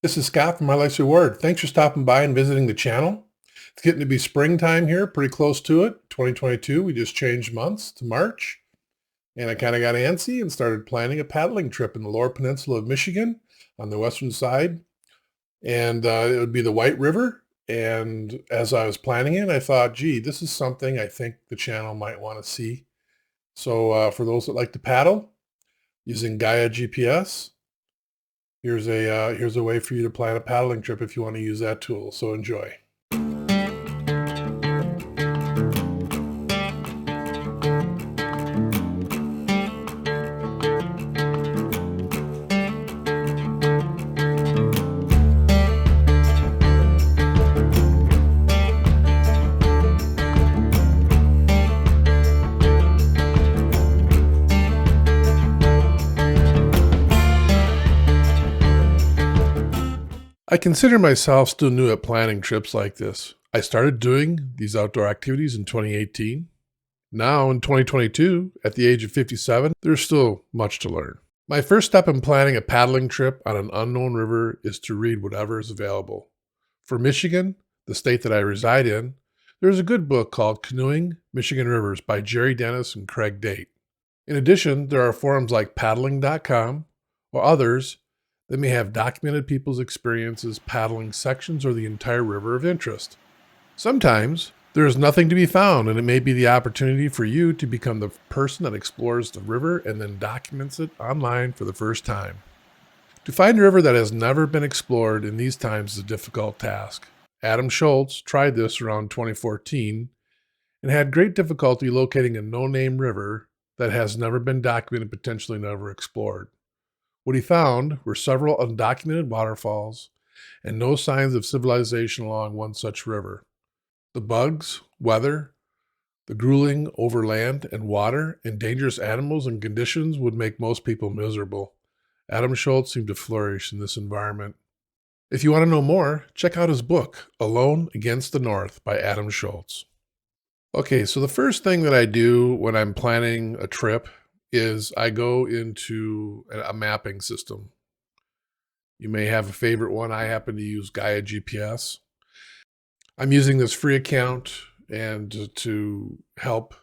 This is Scott from My Life's Reward. Thanks for stopping by and visiting the channel. It's getting to be springtime here, pretty close to it. 2022, we just changed months to March. And I kind of got antsy and started planning a paddling trip in the lower peninsula of Michigan on the western side. And it would be the White River. And as I was planning it, I thought, gee, this is something I think the channel might want to see. So for those that like to paddle, using Gaia GPS, here's a way for you to plan a paddling trip if you want to use that tool. So enjoy. I consider myself still new at planning trips like this. I started doing these outdoor activities in 2018. Now, in 2022, at the age of 57, there's still much to learn. My first step in planning a paddling trip on an unknown river is to read whatever is available. For Michigan, the state that I reside in, there's a good book called Canoeing Michigan Rivers by Jerry Dennis and Craig Date. In addition, there are forums like paddling.com or others that may have documented people's experiences paddling sections or the entire river of interest. Sometimes there is nothing to be found, and it may be the opportunity for you to become the person that explores the river and then documents it online for the first time. To find a river that has never been explored in these times is a difficult task. Adam Schultz tried this around 2014 and had great difficulty locating a no-name river that has never been documented, potentially never explored. What he found were several undocumented waterfalls and no signs of civilization along one such river. The bugs, weather, the grueling over land and water, and dangerous animals and conditions would make most people miserable. Adam Schultz seemed to flourish in this environment. If you want to know more, check out his book, Alone Against the North by Adam Schultz. Okay, so the first thing that I do when I'm planning a trip is I go into a mapping system. You may have a favorite one. I happen to use Gaia GPS. I'm using this free account and to help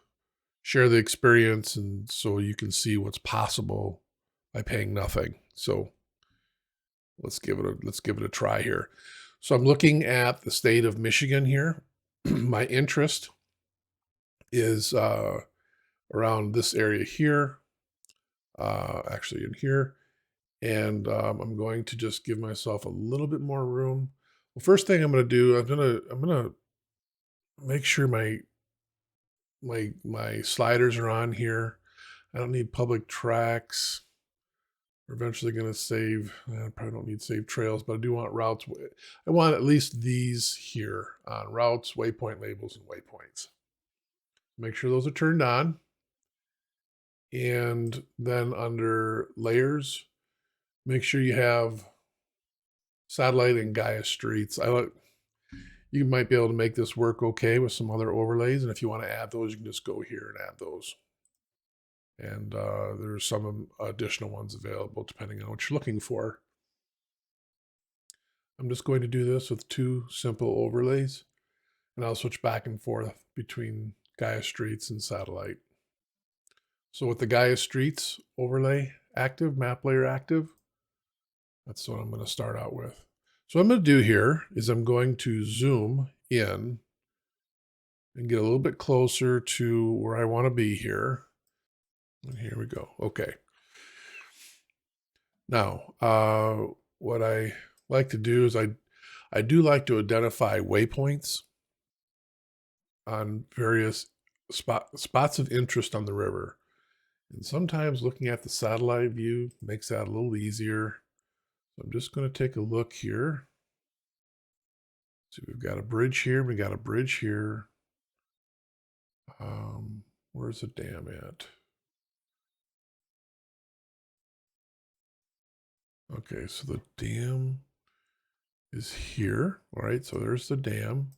share the experience, and so you can see what's possible by paying nothing. So let's give it a try here. So I'm looking at the state of Michigan here. My interest is around this area here. Actually in here, and I'm going to just give myself a little bit more room. Well, first thing I'm going to do, I'm gonna make sure my sliders are on here. I don't need public tracks. We're eventually going to save. I probably don't need save trails, but I do want routes. I want at least these here on routes, waypoint labels, and waypoints. Make sure those are turned on. And then under layers, make sure you have satellite and Gaia streets. You might be able to make this work okay with some other overlays. And if you want to add those, you can just go here and add those. And there's some additional ones available depending on what you're looking for. I'm just going to do this with two simple overlays, and I'll switch back and forth between Gaia streets and satellite. So with the Gaia Streets overlay active, map layer active, that's what I'm going to start out with. So what I'm going to do here is I'm going to zoom in and get a little bit closer to where I want to be here. And here we go. Okay. Now, what I like to do is I do like to identify waypoints on various spots of interest on the river. And sometimes looking at the satellite view makes that a little easier. So I'm just going to take a look here. So we've got a bridge here. We got a bridge here. Where's the dam at? Okay, so the dam is here. All right, so there's the dam.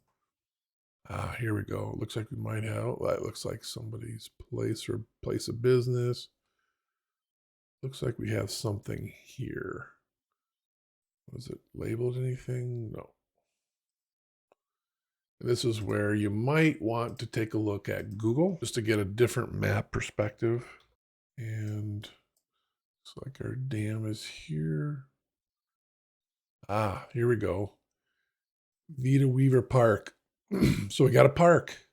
Here we go. It looks like we might have, that looks like somebody's place or place of business. Looks like we have something here. Was it labeled anything? No. This is where you might want to take a look at Google just to get a different map perspective. And looks like our dam is here. Ah, here we go. Vita Weaver Park. So we got a park.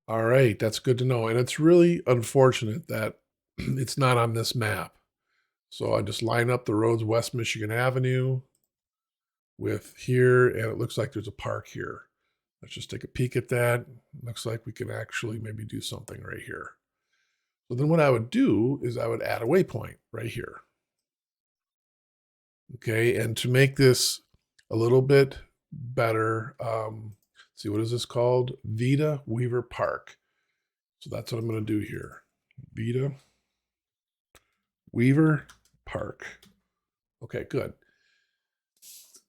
All right, that's good to know. And it's really unfortunate that it's not on this map. So I just line up the roads West Michigan Avenue with here, and it looks like there's a park here. Let's just take a peek at that. Looks like we can actually maybe do something right here. So then what I would do is I would add a waypoint right here. Okay, and to make this a little bit better, see, what is this called? Vita Weaver Park. So that's what I'm going to do here. Vita Weaver Park. Okay, good.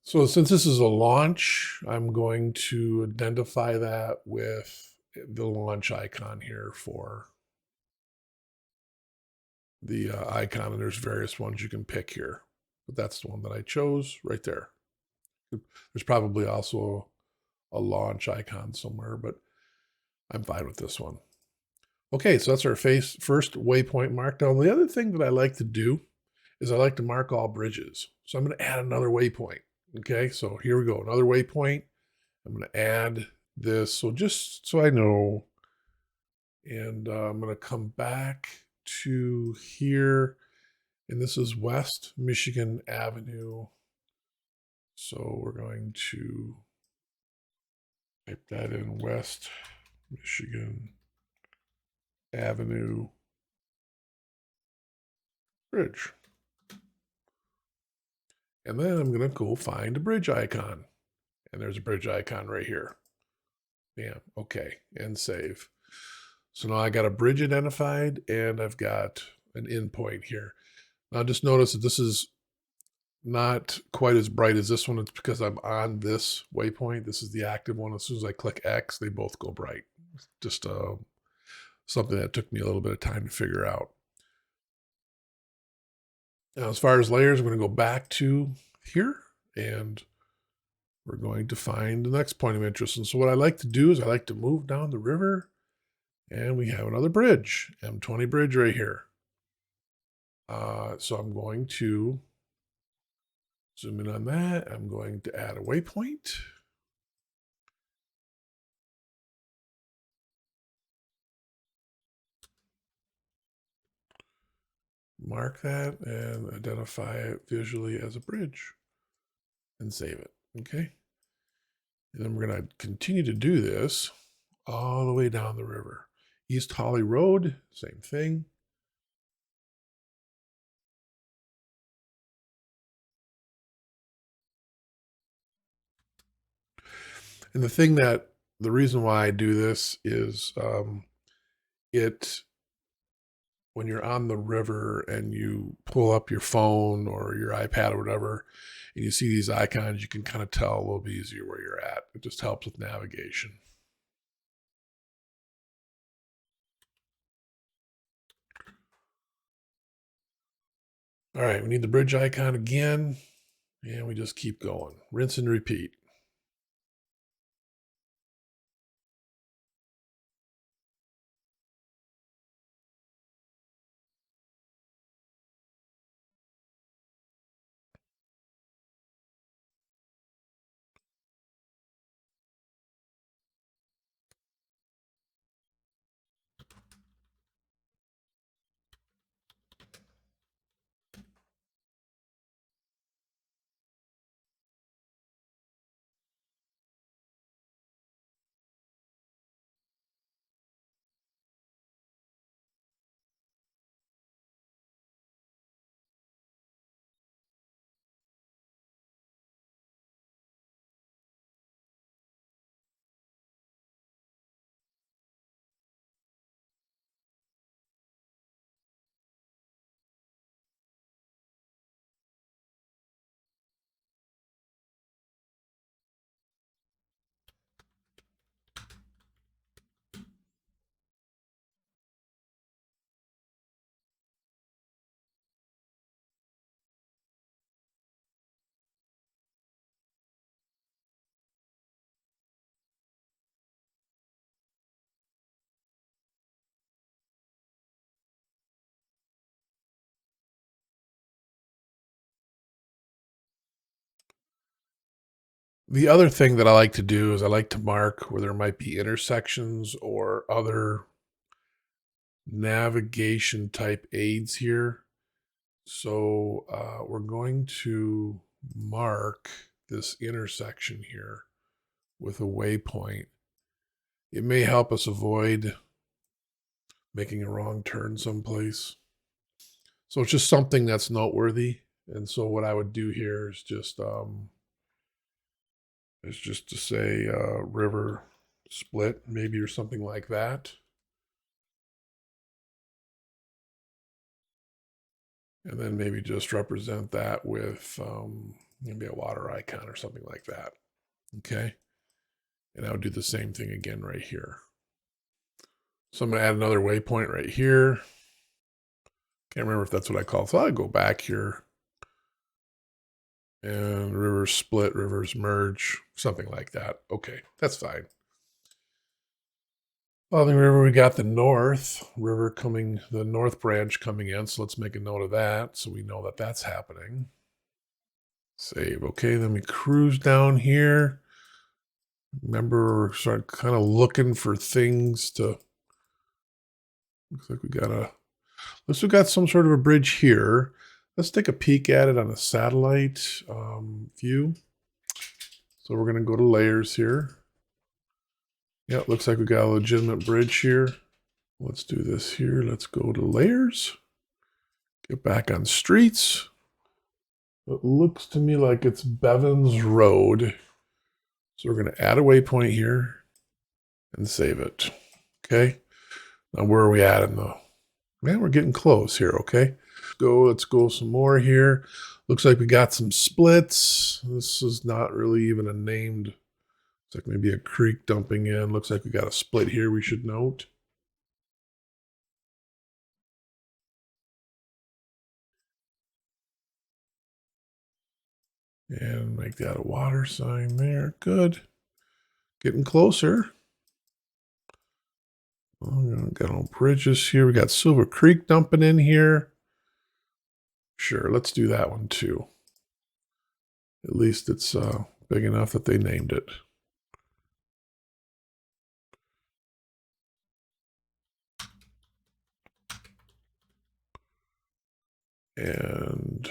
So since this is a launch, I'm going to identify that with the launch icon here for the icon, and there's various ones you can pick here. But that's the one that I chose right there. There's probably also a launch icon somewhere, but I'm fine with this one. Okay, so that's our first waypoint mark. Now, the other thing that I like to do is I like to mark all bridges. So I'm going to add another waypoint. Okay, so here we go, another waypoint. I'm going to add this, so just so I know, and I'm going to come back to here, and this is West Michigan Avenue. So we're going to type that in, West Michigan Avenue Bridge. And then I'm going to go find a bridge icon. And there's a bridge icon right here. Bam. Okay. And save. So now I got a bridge identified and I've got an endpoint here. Now just notice that this is not quite as bright as this one. It's because I'm on this waypoint. This is the active one. As soon as I click X, they both go bright. Just something that took me a little bit of time to figure out. Now, as far as layers, I'm going to go back to here and we're going to find the next point of interest. And so what I like to do is I like to move down the river and we have another bridge, M20 bridge right here. So I'm going to zoom in on that. I'm going to add a waypoint. Mark that and identify it visually as a bridge and save it. Okay. And then we're going to continue to do this all the way down the river. East Holly Road, same thing. And the reason why I do this is when you're on the river and you pull up your phone or your iPad or whatever, and you see these icons, you can kind of tell a little bit easier where you're at. It just helps with navigation. All right, we need the bridge icon again, and we just keep going. Rinse and repeat. The other thing that I like to do is I like to mark where there might be intersections or other navigation type aids here. So we're going to mark this intersection here with a waypoint. It may help us avoid making a wrong turn someplace. So it's just something that's noteworthy. And so what I would do here is just to say river split maybe or something like that. And then maybe just represent that with maybe a water icon or something like that. Okay. And I would do the same thing again right here. So I'm going to add another waypoint right here. Can't remember if that's what I call it. So I'll go back here. And rivers split, rivers merge, something like that. Okay, that's fine. Well, the river, we got the north river coming, the north branch coming in. So let's make a note of that so we know that that's happening. Save. Okay, then we cruise down here. Remember, start kind of looking for things to. Looks like we got some sort of a bridge here. Let's take a peek at it on a satellite view. So we're going to go to layers here. Yeah, it looks like we got a legitimate bridge here. Let's do this here. Let's go to layers. Get back on streets. It looks to me like it's Bevins Road. So we're going to add a waypoint here and save it. Okay. Now where are we at in the... Man, we're getting close here, okay? Let's go some more here. Looks like we got some splits. This is not really even a named... It's like maybe a creek dumping in. Looks like we got a split here we should note. And make that a water sign there. Good. Getting closer. Oh, got no bridges here. We got Silver Creek dumping in here. Sure, let's do that one too. At least it's big enough that they named it. And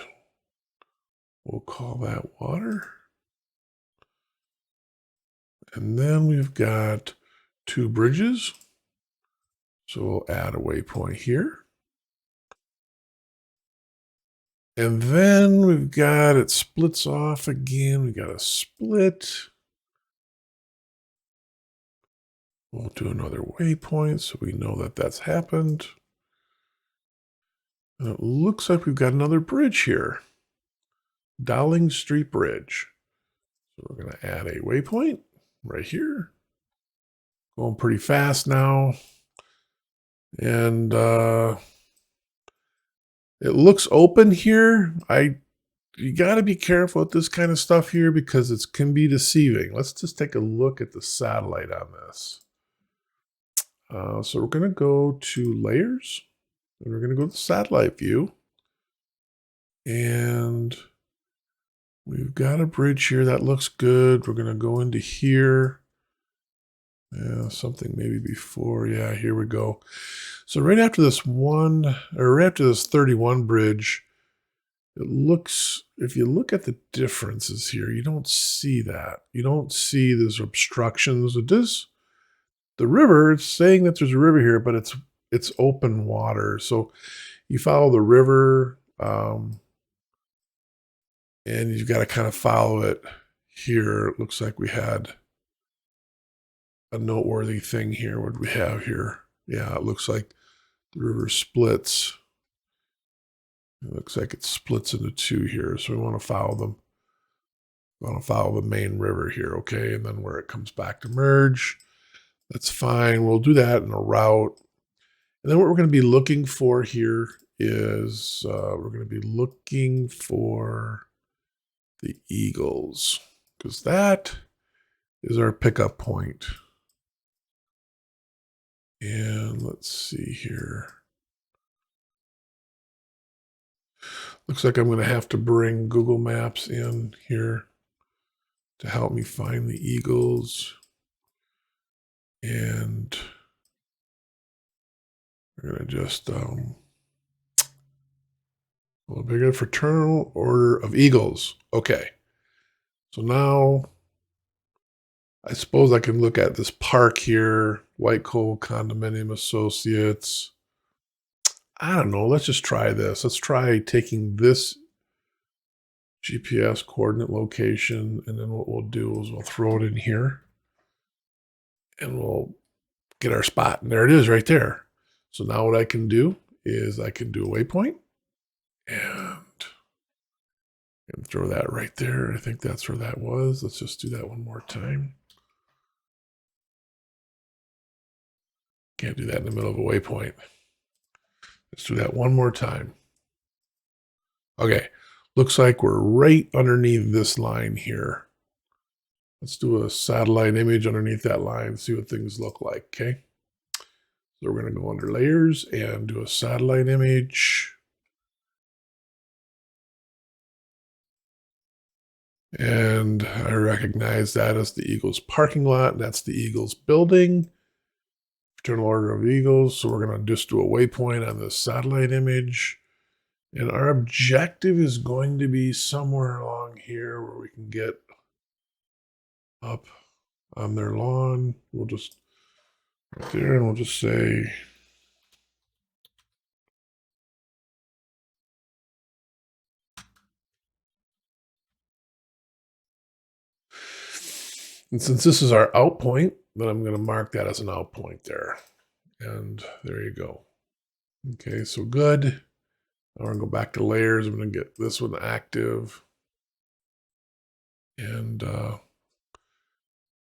we'll call that water. And then we've got two bridges. So we'll add a waypoint here. And then we've got, it splits off again. We got a split. We'll do another waypoint so we know that that's happened. And it looks like we've got another bridge here. Dowling Street Bridge. So we're going to add a waypoint right here. Going pretty fast now. And it looks open here. You got to be careful with this kind of stuff here because it can be deceiving. Let's just take a look at the satellite on this. So we're going to go to layers and we're going to go to satellite view. And we've got a bridge here that looks good. We're going to go into here. Yeah, something maybe before. Yeah, here we go. So right after this 31 bridge, it looks, if you look at the differences here, you don't see that. You don't see these obstructions. The river, it's saying that there's a river here, but it's open water. So you follow the river, and you've got to kind of follow it here. It looks like we had a noteworthy thing here. What do we have here? Yeah, it looks like the river splits. It looks like it splits into two here. So we want to follow them. We want to follow the main river here, okay? And then where it comes back to merge, that's fine. We'll do that in a route. And then what we're going to be looking for here is we're going to be looking for the eagles because that is our pickup point. And let's see here. Looks like I'm going to have to bring Google Maps in here to help me find the eagles. And we're going to just a little bigger, Fraternal Order of Eagles. Okay. So now I suppose I can look at this park here, White Cove Condominium Associates. I don't know. Let's just try this. Let's try taking this GPS coordinate location, and then what we'll do is we'll throw it in here, and we'll get our spot. And there it is right there. So now what I can do is I can do a waypoint and throw that right there. I think that's where that was. Let's just do that one more time. Can't do that in the middle of a waypoint. Let's do that one more time. Okay, looks like we're right underneath this line here. Let's do a satellite image underneath that line, see what things look like, okay? So we're going to go under layers and do a satellite image. And I recognize that as the Eagles parking lot. That's the Eagles building. Fraternal Order of Eagles. So we're going to just do a waypoint on this satellite image. And our objective is going to be somewhere along here where we can get up on their lawn. We'll just right there, and we'll just say and since this is our out point, then I'm going to mark that as an out point there. And there you go. Okay, so good. Now we're going to go back to layers. I'm going to get this one active. And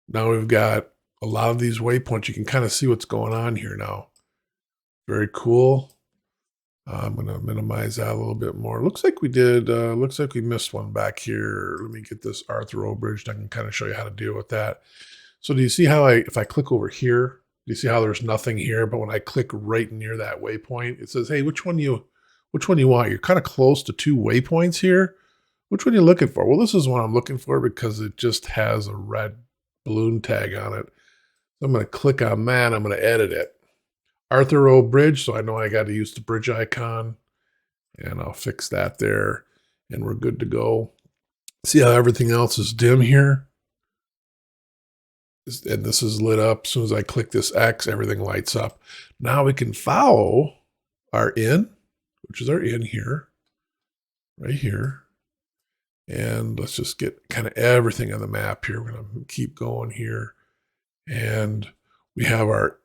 now we've got a lot of these waypoints. You can kind of see what's going on here now. Very cool. I'm going to minimize that a little bit more. Looks like we did, looks like we missed one back here. Let me get this Arthur O bridge. I can kind of show you how to deal with that. So do you see how if I click over here, do you see how there's nothing here? But when I click right near that waypoint, it says, hey, which one you want? You're kind of close to two waypoints here. Which one are you looking for? Well, this is one I'm looking for because it just has a red balloon tag on it. So I'm going to click on that. I'm going to edit it. Arthur O bridge, so I know I got to use the bridge icon, and I'll fix that there, and we're good to go. See how everything else is dim here? And this is lit up. As soon as I click this X, everything lights up. Now we can follow our in, which is our in here, right here. And let's just get kind of everything on the map here. We're going to keep going here. And we have our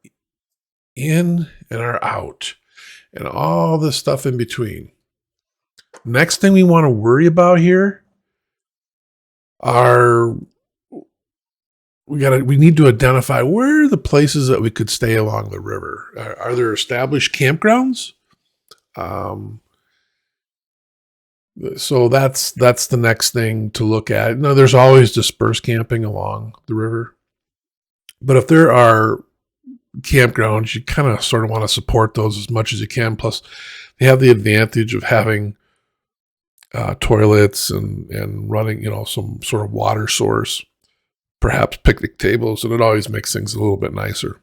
in and our out and all this stuff in between. Next thing we want to worry about here are we need to identify where are the places that we could stay along the river. Are there established campgrounds? So that's the next thing to look at. Now, there's always dispersed camping along the river, but if there are campgrounds, you kind of sort of want to support those as much as you can. Plus, they have the advantage of having toilets and running, some sort of water source, perhaps picnic tables, and it always makes things a little bit nicer.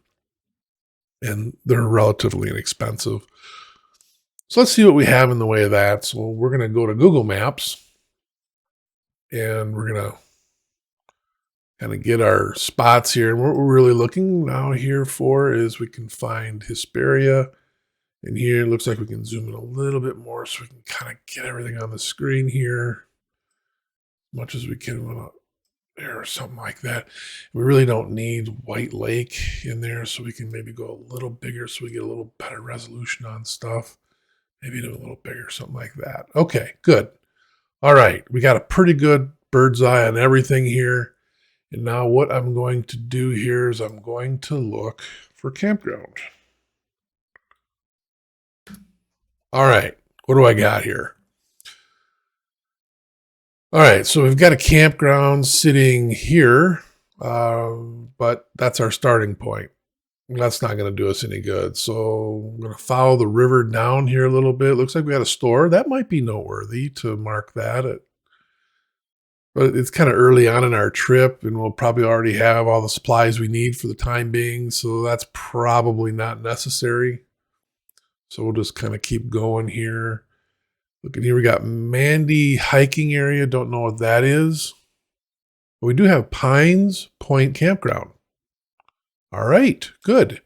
And they're relatively inexpensive. So let's see what we have in the way of that. So we're going to go to Google Maps, and we're going to kind of get our spots here. And what we're really looking now here for is we can find Hesperia. And here it looks like we can zoom in a little bit more so we can kind of get everything on the screen here as much as we can there or something like that. We really don't need White Lake in there, so we can maybe go a little bigger so we get a little better resolution on stuff. Maybe do a little bigger, something like that. Okay, good. All right, we got a pretty good bird's eye on everything here. And now what I'm going to do here is I'm going to look for campground. All right, what do I got here? All right, so we've got a campground sitting here, but that's our starting point. That's not going to do us any good. So I'm going to follow the river down here a little bit. Looks like we got a store. That might be noteworthy to mark that. But it's kind of early on in our trip, and we'll probably already have all the supplies we need for the time being, so that's probably not necessary. So we'll just kind of keep going here. Looking here, we got Mandy hiking area. Don't know what that is. But we do have Pines Point Campground. All right, good.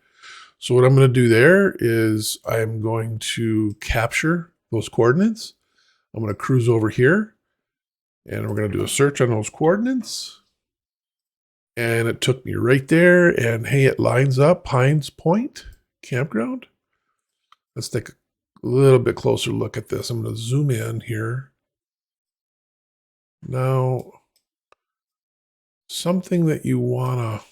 So what I'm going to do there is I'm going to capture those coordinates. I'm going to cruise over here, and we're going to do a search on those coordinates. And it took me right there, and hey, it lines up Pines Point Campground. Let's take a little bit closer look at this. I'm going to zoom in here. Now, something that you want to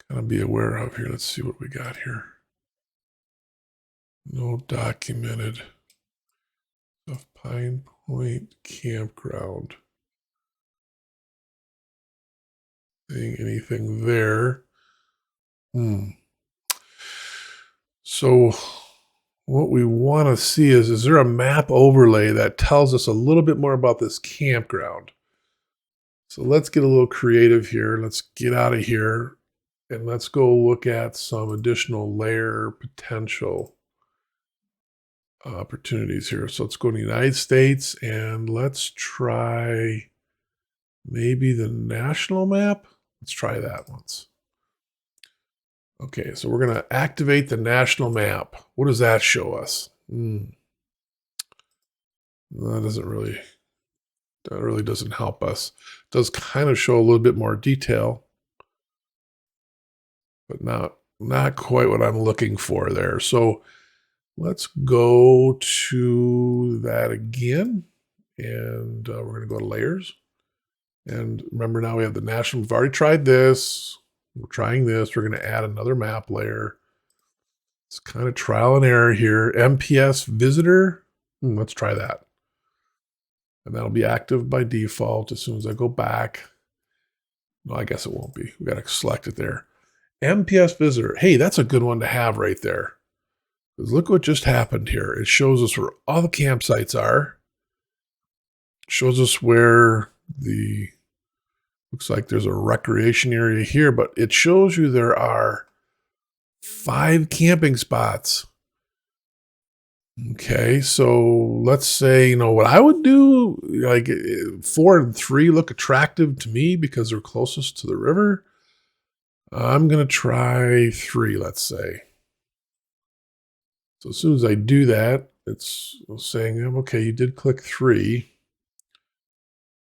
kind of be aware of here. Let's see what we got here. No documented of Pine Point Campground. Seeing anything there? So what we want to see is there a map overlay that tells us a little bit more about this campground? So let's get a little creative here. Let's get out of here and let's go look at some additional layer potential opportunities here. So let's go to the United States and let's try maybe the national map. Let's try that once. Okay, so we're going to activate the national map. What does that show us? That really doesn't help us. It does kind of show a little bit more detail, but not quite what I'm looking for there. So let's go to that again, and we're going to go to layers. And remember, now we have the national. We've already tried this. We're trying this. We're going to add another map layer. It's kind of trial and error here. MPS visitor. Let's try that. And that'll be active by default as soon as I go back. No, I guess it won't be. We got to select it there. MPS visitor. Hey, that's a good one to have right there. Because look what just happened here. It shows us where all the campsites are. It shows us where looks like there's a recreation area here, but it shows you there are 5 camping spots. Okay, so let's say, what I would do, like 4 and 3 look attractive to me because they're closest to the river. I'm going to try 3, let's say. So as soon as I do that, it's saying, okay, you did click 3.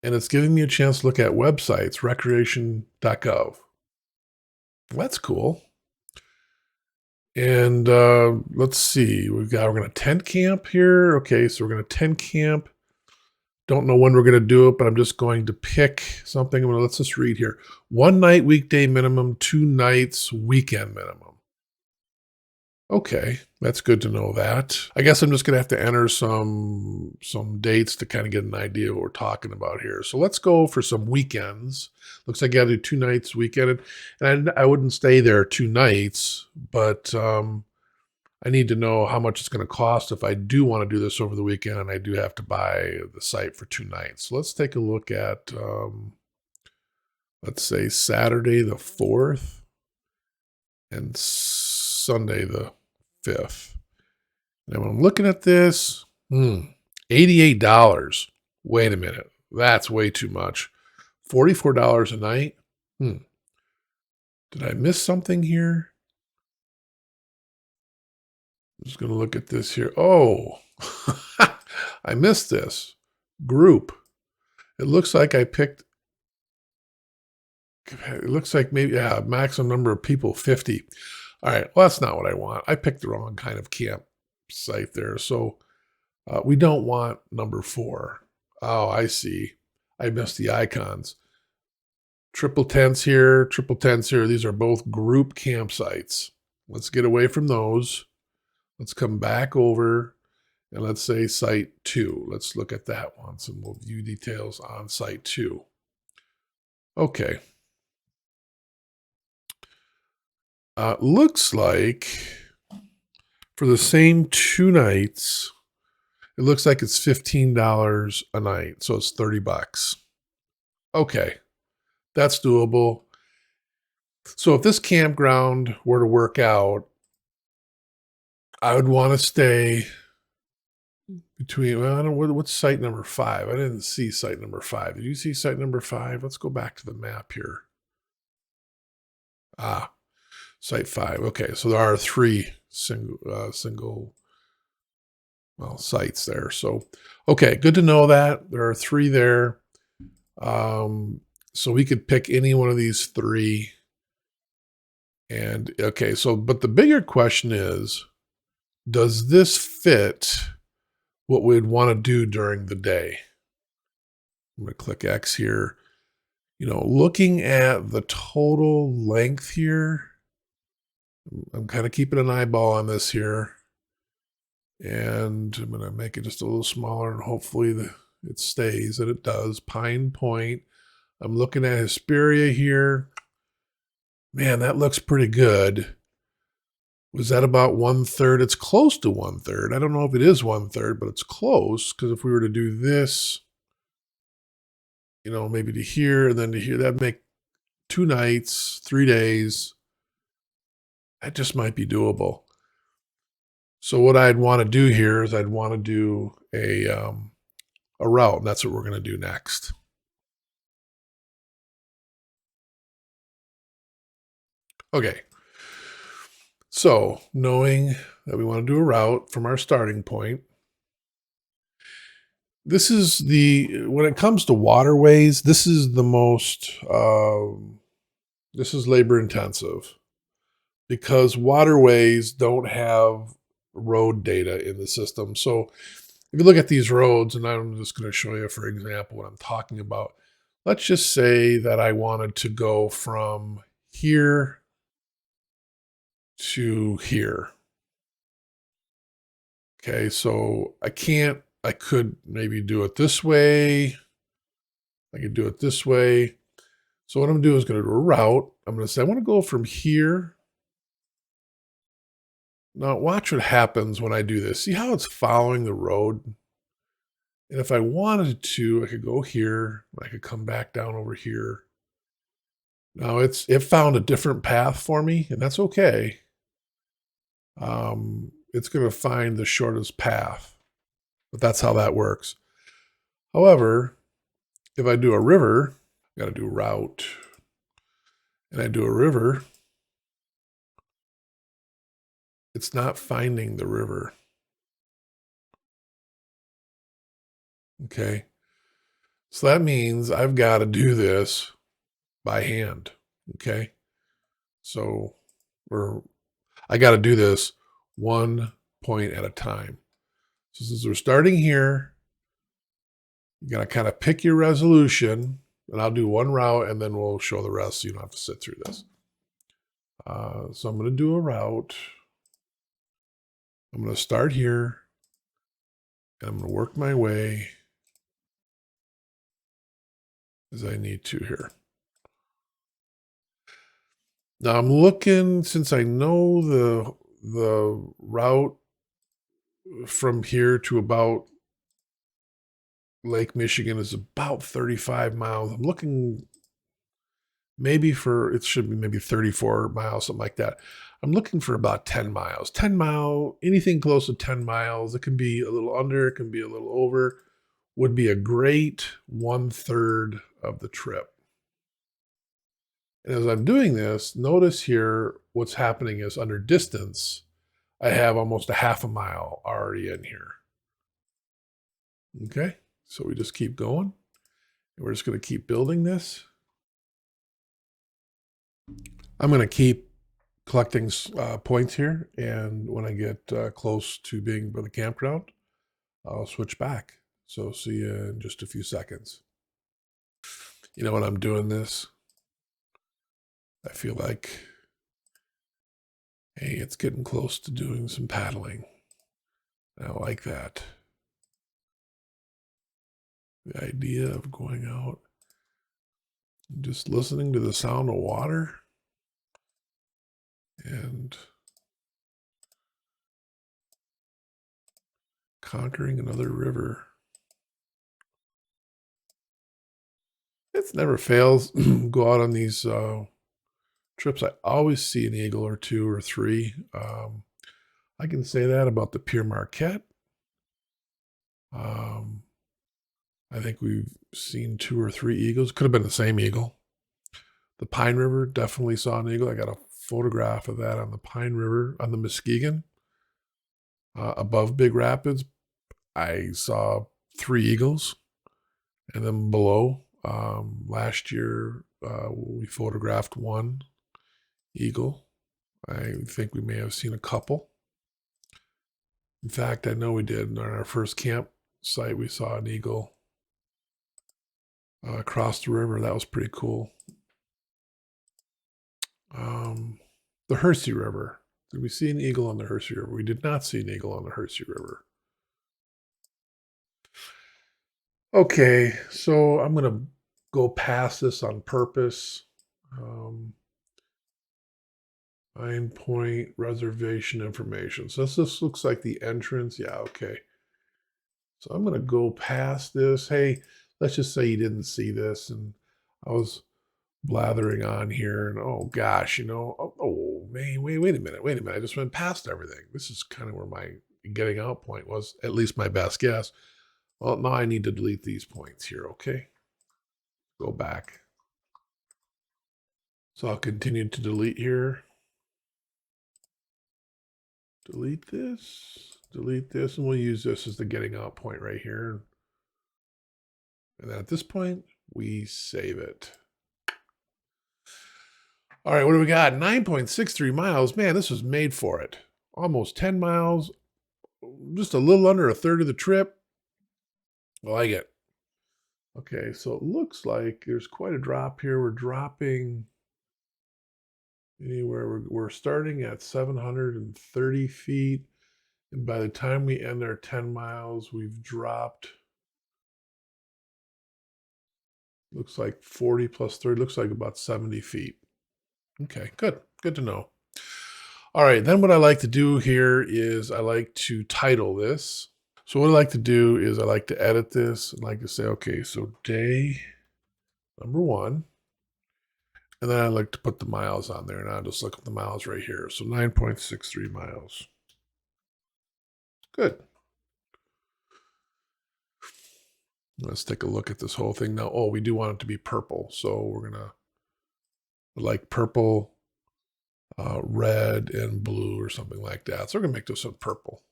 And it's giving me a chance to look at websites, recreation.gov. That's cool. And let's see, we're going to tent camp here. Okay, so we're going to tent camp. Don't know when we're going to do it, but I'm just going to pick something. Let's just read here. 1 night weekday minimum, 2 nights weekend minimum. Okay, that's good to know that. I guess I'm just going to have to enter some dates to kind of get an idea of what we're talking about here. So let's go for some weekends. Looks like I got to do 2 nights weekend. And I wouldn't stay there 2 nights, but I need to know how much it's going to cost if I do want to do this over the weekend and I do have to buy the site for 2 nights. So let's take a look at, let's say Saturday the 4th and Sunday the 5th. Now when I'm looking at this, $88. Wait a minute. That's way too much. $44 a night? Did I miss something here? I'm just going to look at this here. Oh, I missed this. Group. It looks like I picked, it looks like maybe, maximum number of people, 50. All right, well, that's not what I want. I picked the wrong kind of campsite there. So we don't want number 4. Oh, I see. I missed the icons. Triple tents here, triple tents here. These are both group campsites. Let's get away from those. Let's come back over and let's say site 2. Let's look at that once and we'll view details on site 2. Okay. Looks like for the same 2 nights, it looks like it's $15 a night. So it's $30. Okay, that's doable. So if this campground were to work out, I would want to stay between, well, I don't know, what's site number 5? I didn't see site number 5. Did you see site number 5? Let's go back to the map here. Ah, site 5. Okay, so there are 3 single well, sites there. So, okay, good to know that. There are 3 there. Um, so we could pick any one of these 3. And okay, so but the bigger question is, does this fit what we'd want to do during the day? I'm going to click X here. Looking at the total length here, I'm kind of keeping an eyeball on this here. And I'm going to make it just a little smaller and hopefully it stays, and it does. Pine Point. I'm looking at Hesperia here. Man, that looks pretty good. Was that about 1/3? It's close to 1/3. I don't know if it is 1/3, but it's close, because if we were to do this, maybe to here and then to here, that'd make 2 nights, 3 days. That just might be doable. So what I'd want to do here is I'd want to do a route, and that's what we're going to do next. Okay. So knowing that we want to do a route from our starting point, when it comes to waterways, this is the most, this is labor intensive, because waterways don't have road data in the system. So if you look at these roads, and I'm just going to show you, for example, what I'm talking about. Let's just say that I wanted to go from here to here. Okay, so I could maybe do it this way. I could do it this way. So what I'm going to do is going to do a route. I'm going to say, I want to go from here. Now watch what happens when I do this. See how it's following the road? And if I wanted to, I could go here. I could come back down over here. Now it found a different path for me, and that's okay. It's going to find the shortest path, but that's how that works. However, if I do a river, I got to do route, and I do a river, it's not finding the river. Okay. So that means I've got to do this by hand. Okay. So, I got to do this one point at a time. So since we're starting here, you got to kind of pick your resolution, and I'll do one route and then we'll show the rest so you don't have to sit through this. So I'm going to do a route. I'm going to start here, and I'm going to work my way as I need to here. Now I'm looking, since I know the route from here to about Lake Michigan is about 35 miles. I'm looking it should be maybe 34 miles, something like that. I'm looking for about 10 miles. 10 mile, anything close to 10 miles. It can be a little under, it can be a little over, would be a great 1/3 of the trip. And as I'm doing this, notice here what's happening is under distance, I have almost a half a mile already in here. Okay, so we just keep going, and we're just going to keep building this. I'm going to keep collecting points here, and when I get close to being by the campground, I'll switch back. So see you in just a few seconds. When I'm doing this, I feel like, hey, it's getting close to doing some paddling. I like that. The idea of going out and just listening to the sound of water and conquering another river. It never fails. Go out on these trips. I always see an eagle or two or three. I can say that about the Pere Marquette. Um, I think we've seen two or three eagles. Could have been the same eagle. The Pine River, definitely saw an eagle. I got a photograph of that on the Pine River on the Muskegon above Big Rapids. I saw three eagles, and then below last year we photographed one eagle. I think we may have seen a couple. In fact, I know we did on our first campsite. We saw an eagle across the river. That was pretty cool. The Hersey River. Did we see an eagle on the Hersey River? We did not see an eagle on the Hersey River. Okay, so I'm going to go past this on purpose. Pine Point reservation information. So this looks like the entrance. Yeah, okay. So I'm going to go past this. Hey, let's just say you didn't see this and I was blathering on here and oh gosh, man, wait a minute. I just went past everything. This is kind of where my getting out point was, at least my best guess. Well, now I need to delete these points here, okay? Go back. So I'll continue to delete here. Delete this, and we'll use this as the getting out point right here. And then at this point, we save it. All right, what do we got? 9.63 miles. Man, this was made for it. Almost 10 miles, just a little under a third of the trip. I like it. Okay, so it looks like there's quite a drop here. We're dropping anywhere. We're starting at 730 feet. And by the time we end our 10 miles, we've dropped, looks like 40 plus 30, looks like about 70 feet. Okay, good. Good to know. All right, then what I like to do here is I like to title this. So what I like to do is I like to edit this and like to say, okay, so day number 1. And then I like to put the miles on there, and I'll just look at the miles right here. So 9.63 miles. Good. Let's take a look at this whole thing now. Oh, we do want it to be purple. So we're going to like purple, red, and blue or something like that. So we're going to make this a purple.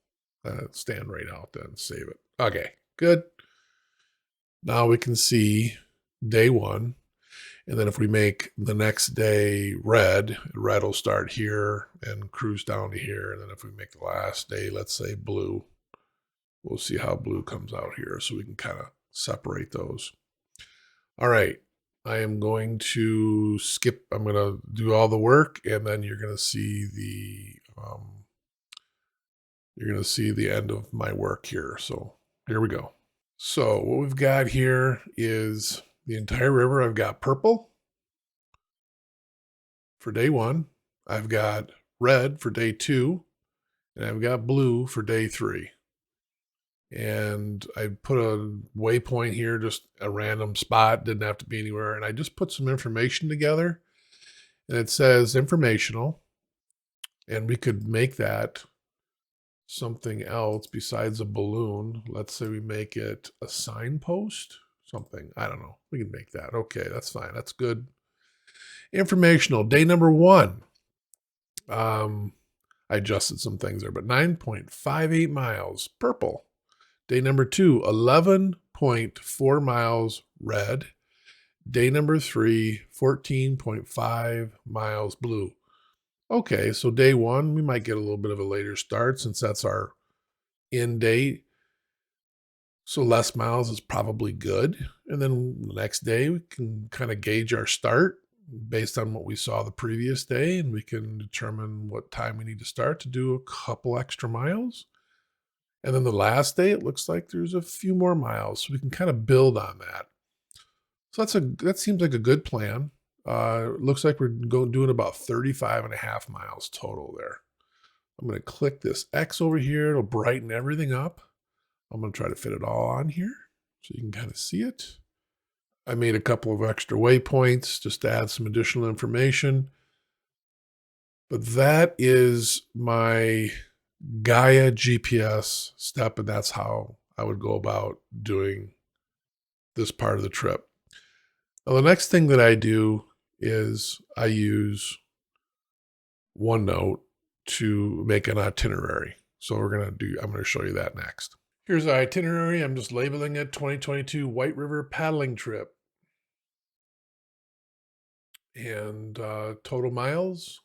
Stand right out then, save it. Okay, good. Now we can see day 1. And then if we make the next day red will start here and cruise down to here. And then if we make the last day, let's say blue, we'll see how blue comes out here. So we can kind of separate those. All right. I am going to skip. I'm going to do all the work, and then you're going to see the end of my work here. So here we go. So what we've got here is the entire river. I've got purple for day 1. I've got red for day 2, and I've got blue for day 3. And I put a waypoint here, just a random spot, didn't have to be anywhere. And I just put some information together, and it says informational. And we could make that something else besides a balloon. Let's say we make it a signpost, something. I don't know. We can make that. Okay, that's fine. That's good. Informational, day number 1. I adjusted some things there, but 9.58 miles, purple. Day number 2, 11.4 miles, red. Day number 3, 14.5 miles, blue. Okay, so day 1, we might get a little bit of a later start since that's our end date. So less miles is probably good. And then the next day, we can kind of gauge our start based on what we saw the previous day, and we can determine what time we need to start to do a couple extra miles. And then the last day, it looks like there's a few more miles, so we can kind of build on that. So that seems like a good plan. It looks like we're doing about 35.5 miles total there. I'm going to click this X over here. It'll brighten everything up. I'm going to try to fit it all on here so you can kind of see it. I made a couple of extra waypoints just to add some additional information. But that is my Gaia GPS step, and that's how I would go about doing this part of the trip. Now, the next thing that I do is I use OneNote to make an itinerary. So I'm going to show you that next. Here's our itinerary. I'm just labeling it 2022 White River paddling trip. And total miles.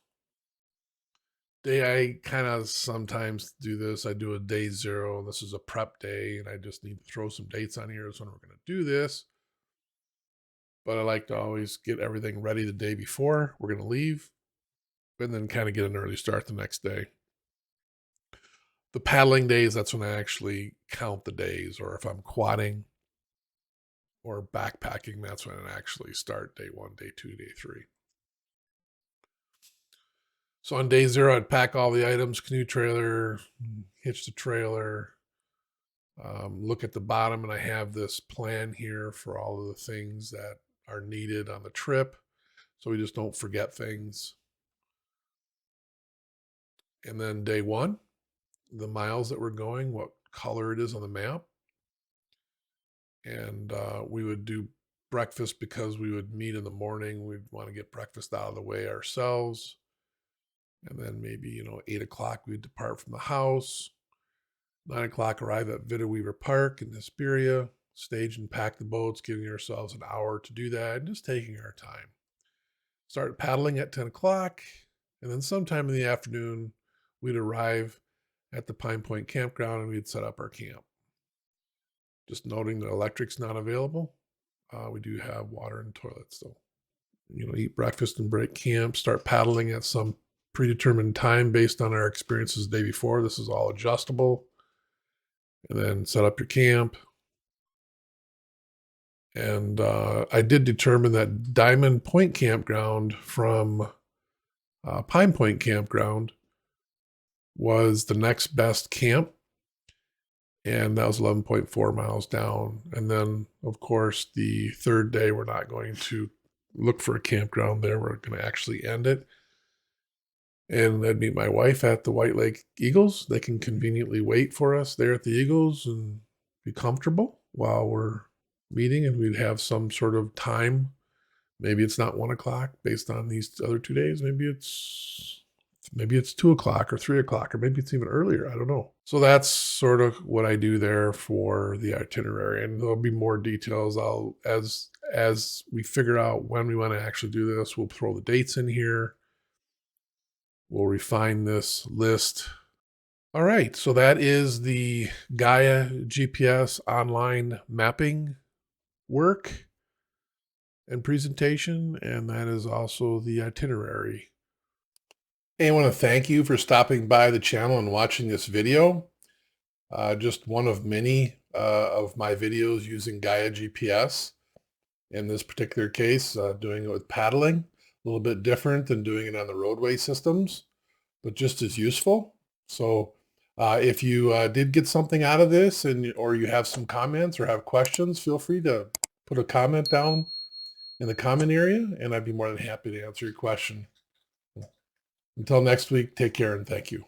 I kind of sometimes do this. I do a day 0, and this is a prep day, and I just need to throw some dates on here when we're going to do this. But I like to always get everything ready the day before we're going to leave, and then kind of get an early start the next day. The paddling days, that's when I actually count the days, or if I'm quadding or backpacking, that's when I actually start day 1, day 2, day 3. So on day 0, I'd pack all the items, canoe trailer, hitch the trailer, look at the bottom, and I have this plan here for all of the things that are needed on the trip, so we just don't forget things. And then day 1, the miles that we're going, what color it is on the map. And we would do breakfast because we would meet in the morning. We'd want to get breakfast out of the way ourselves. And then maybe, 8 o'clock, we'd depart from the house. 9 o'clock, arrive at Weaver Park in Hesperia, stage and pack the boats, giving ourselves an hour to do that, and just taking our time. Start paddling at 10 o'clock, and then sometime in the afternoon, we'd arrive at the Pine Point campground, and we'd set up our camp. Just noting the electric's not available. We do have water and toilets, though. Eat breakfast and break camp, start paddling at some predetermined time based on our experiences the day before. This is all adjustable. And then set up your camp. And I did determine that Diamond Point Campground from Pine Point Campground was the next best camp. And that was 11.4 miles down. And then, of course, the third day, we're not going to look for a campground there. We're going to actually end it. And I'd meet my wife at the White Lake Eagles. They can conveniently wait for us there at the Eagles and be comfortable while we're meeting. And we'd have some sort of time. Maybe it's not 1 o'clock based on these other 2 days. Maybe it's 2 o'clock or 3 o'clock, or maybe it's even earlier. I don't know. So that's sort of what I do there for the itinerary. And there'll be more details. As we figure out when we want to actually do this, we'll throw the dates in here. We'll refine this list. All right, so that is the Gaia GPS online mapping work and presentation, and that is also the itinerary. Hey, I want to thank you for stopping by the channel and watching this video. Just one of many of my videos using Gaia GPS. In this particular case, doing it with paddling. A little bit different than doing it on the roadway systems, but just as useful. So if you did get something out of this, or you have some comments or have questions, feel free to put a comment down in the comment area, and I'd be more than happy to answer your question. Until next week, take care and thank you.